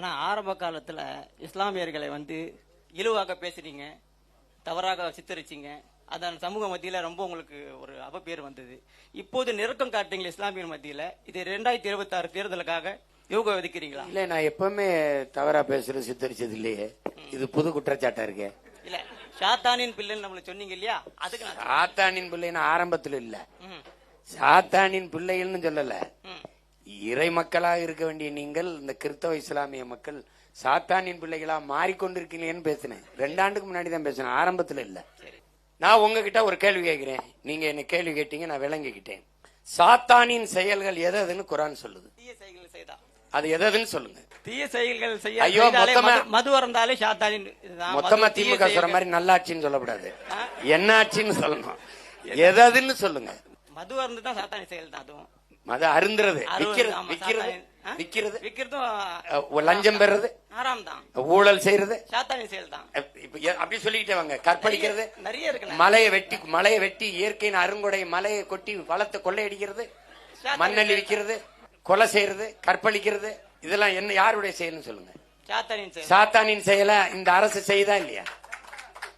ஆனா ஆரம்ப காலத்துல இஸ்லாமியர்களை இழிவாக பேசுறீங்க, தவறாக சித்தரிச்சீங்க. அதான் சமூக மத்தியில ரொம்ப உங்களுக்கு ஒரு அவப்பேர் வந்தது. இப்போது நெருக்கம் காட்டுறீங்களா இஸ்லாமியர் மத்தியில? இது 2026 தேர்தலுக்காக யோகா ஒதுக்கிறீங்களா? இல்ல, நான் எப்பவுமே தவறா பேசுறது சித்தரிச்சது இல்லையே. இது புது குற்றச்சாட்டா இருக்கு. இல்ல, சாத்தானின் பிள்ளைன்னு நம்மளுக்கு சொன்னீங்க இல்லையா? அதுக்கு நான் சாத்தானின் பிள்ளைன்னு ஆரம்பத்துல இல்ல, சாத்தானின் பிள்ளைகள்னு சொல்லல. இறை மக்களாக இருக்க வேண்டிய நீங்கள் இந்த கிறிஸ்தவ இஸ்லாமிய மக்கள் சாத்தானின் பிள்ளைகளா மாறிக்கொண்டிருக்கீங்களேன்னு பேசினேன். 2 ஆண்டுக்கு முன்னாடி தான் பேசினேன், ஆரம்பத்துல இல்ல. நான் உங்ககிட்ட ஒரு கேள்வி கேட்கிறேன், நீங்க என்ன கேள்வி கேட்டீங்க, நான் விளங்கிக்கிட்டேன். சாத்தானின் செயல்கள் எதுன்னு குர்ஆன் சொல்லுது. தீய செயல்கள் செய்தா அது எதுன்னு சொல்லுங்க. தீய செயல்கள் செய்ய ஐயோ, மது அருந்தாலே சாத்தானின். மொத்தமா திமுக சொல்ற மாதிரி நல்லாட்சின்னு சொல்லக்கூடாது, என்ன ஆட்சின்னு சொல்லணும். எதுன்னு சொல்லுங்க. மது அருந்து தான் சாத்தானின் செயல் தான். அதுவும் மது அருந்துறது, விக்கிறது, லஞ்சம் பெறது, ஆறாம் தான், ஊழல் செய்யறது சாத்தானின் செயல் தான். அப்படி சொல்லிக்கிட்டே வாங்க. கற்பழிக்கிறது நிறைய இருக்கு. மலையை வெட்டி இயற்கையின் அருங்கொடை மலையை கொட்டி வளத்தை கொள்ளையடிக்கிறது, மண்ணள்ளி விற்கிறது, கொலை செய்யறது, கற்பழிக்கிறது, இதெல்லாம் என்ன யாருடைய செயல்னு சொல்லுங்க. சாத்தானின் செயல். சாத்தானின் செயலை இந்த அரசு செய்தா இல்லையா?